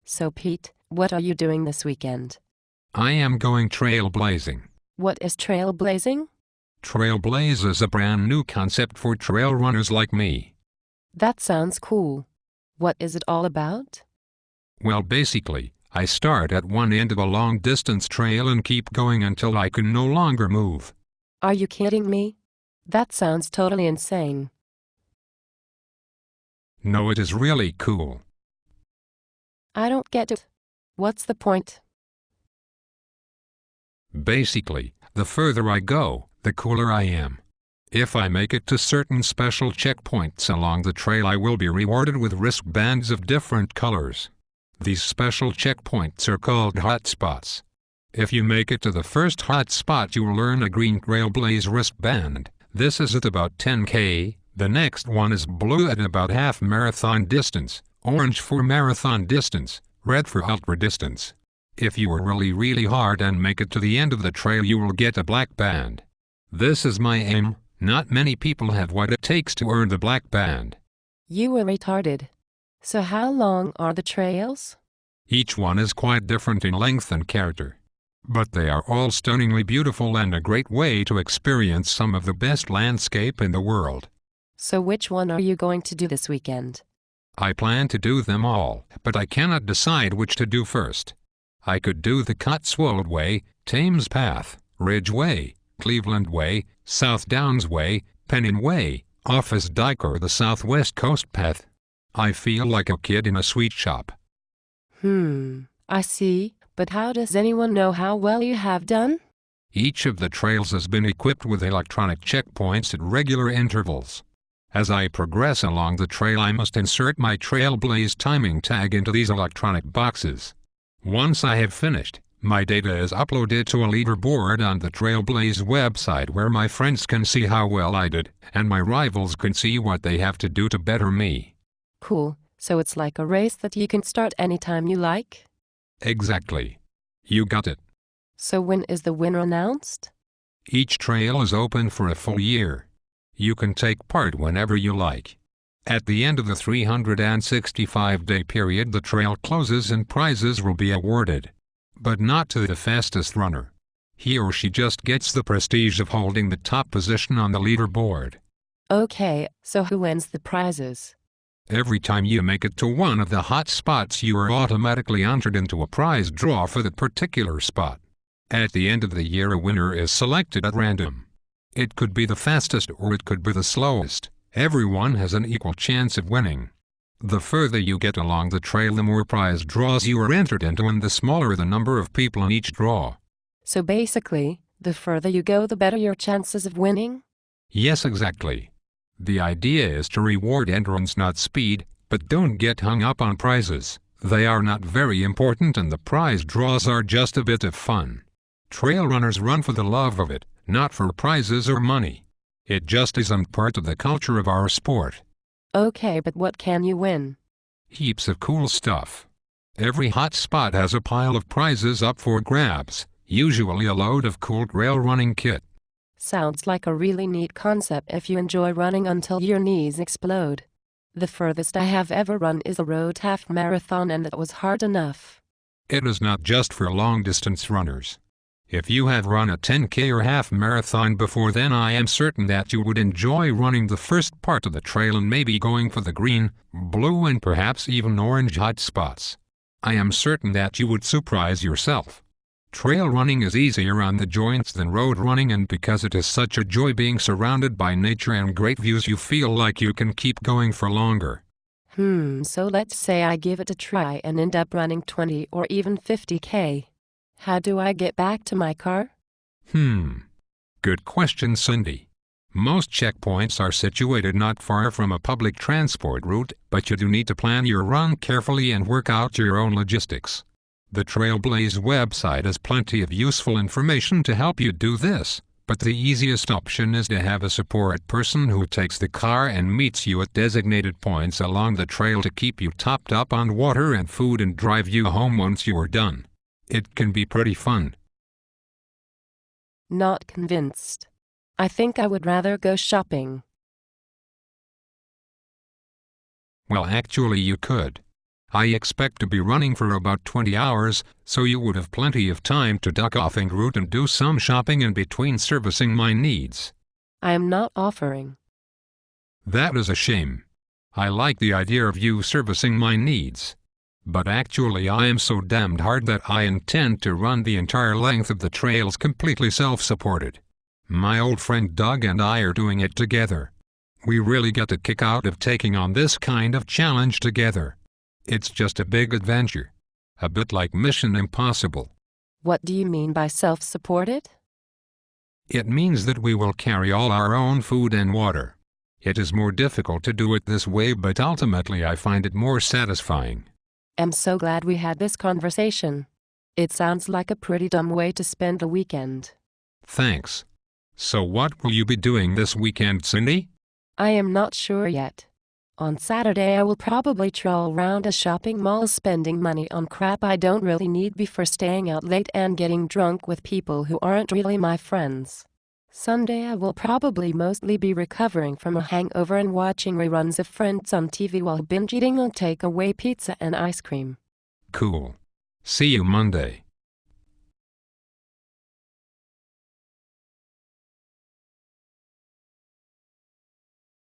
So Pete, what are you doing this weekend? I am going trailblazing. What is trailblazing? Trailblaze is a brand new concept for trail runners like me. That sounds cool. What is it all about? Well, basically, I start at one end of a long-distance trail and keep going until I can no longer move. Are you kidding me? That sounds totally insane. No, it is really cool. I don't get it. What's the point? Basically, the further I go, the cooler I am. If I make it to certain special checkpoints along the trail, I will be rewarded with wristbands of different colors. These special checkpoints are called hotspots. If you make it to the first hotspot, you will earn a green Trailblaze wristband. This is at about 10K. The next one is blue at about half marathon distance, orange for marathon distance, red for ultra distance. If you work really hard and make it to the end of the trail, you will get a black band. This is my aim. Not many people have what it takes to earn the black band. You were retarded. So how long are the trails? Each one is quite different in length and character. But they are all stunningly beautiful and a great way to experience some of the best landscape in the world. So which one are you going to do this weekend? I plan to do them all, but I cannot decide which to do first. I could do the Cotswold Way, Thames Path, Ridge Way, Cleveland Way, South Downs Way, Pennon Way, Office Dyke, or the Southwest Coast Path. I feel like a kid in a sweet shop. I see, but how does anyone know how well you have done? Each of the trails has been equipped with electronic checkpoints at regular intervals. As I progress along the trail, I must insert my Trailblaze timing tag into these electronic boxes. Once I have finished, my data is uploaded to a leaderboard on the Trailblaze website where my friends can see how well I did, and my rivals can see what they have to do to better me. Cool, so it's like a race that you can start anytime you like? Exactly. You got it. So when is the winner announced? Each trail is open for a full year. You can take part whenever you like. At the end of the 365-day period, the trail closes and prizes will be awarded. But not to the fastest runner. He or she just gets the prestige of holding the top position on the leaderboard. Okay, so who wins the prizes? Every time you make it to one of the hot spots, you are automatically entered into a prize draw for that particular spot. At the end of the year, a winner is selected at random. It could be the fastest or it could be the slowest. Everyone has an equal chance of winning. The further you get along the trail, the more prize draws you are entered into, and the smaller the number of people in each draw. So basically, the further you go, the better your chances of winning? Yes, exactly. The idea is to reward endurance, not speed, but don't get hung up on prizes. They are not very important, and the prize draws are just a bit of fun. Trail runners run for the love of it, not for prizes or money. It just isn't part of the culture of our sport. Okay, but what can you win? Heaps of cool stuff. Every hot spot has a pile of prizes up for grabs, usually a load of cool trail running kit. Sounds like a really neat concept if you enjoy running until your knees explode. The furthest I have ever run is a road half marathon, and that was hard enough. It is not just for long-distance runners. If you have run a 10K or half marathon before, then I am certain that you would enjoy running the first part of the trail and maybe going for the green, blue, and perhaps even orange hot spots. I am certain that you would surprise yourself. Trail running is easier on the joints than road running, and because it is such a joy being surrounded by nature and great views, you feel like you can keep going for longer. So let's say I give it a try and end up running 20 or even 50K. How do I get back to my car? Good question, Cindy. Most checkpoints are situated not far from a public transport route, but you do need to plan your run carefully and work out your own logistics. The Trailblaze website has plenty of useful information to help you do this, but the easiest option is to have a support person who takes the car and meets you at designated points along the trail to keep you topped up on water and food and drive you home once you are done. It can be pretty fun. Not convinced. I think I would rather go shopping. Well, actually you could. I expect to be running for about 20 hours, so you would have plenty of time to duck off en route and do some shopping in between servicing my needs. I am not offering. That is a shame. I like the idea of you servicing my needs. But actually I am so damned hard that I intend to run the entire length of the trails completely self-supported. My old friend Doug and I are doing it together. We really get a kick out of taking on this kind of challenge together. It's just a big adventure. A bit like Mission Impossible. What do you mean by self-supported? It means that we will carry all our own food and water. It is more difficult to do it this way, but ultimately I find it more satisfying. I'm so glad we had this conversation. It sounds like a pretty dumb way to spend a weekend. Thanks. So what will you be doing this weekend, Cindy? I am not sure yet. On Saturday I will probably troll around a shopping mall spending money on crap I don't really need before staying out late and getting drunk with people who aren't really my friends. Sunday I will probably mostly be recovering from a hangover and watching reruns of Friends on TV while binge eating on takeaway pizza and ice cream. Cool. See you Monday.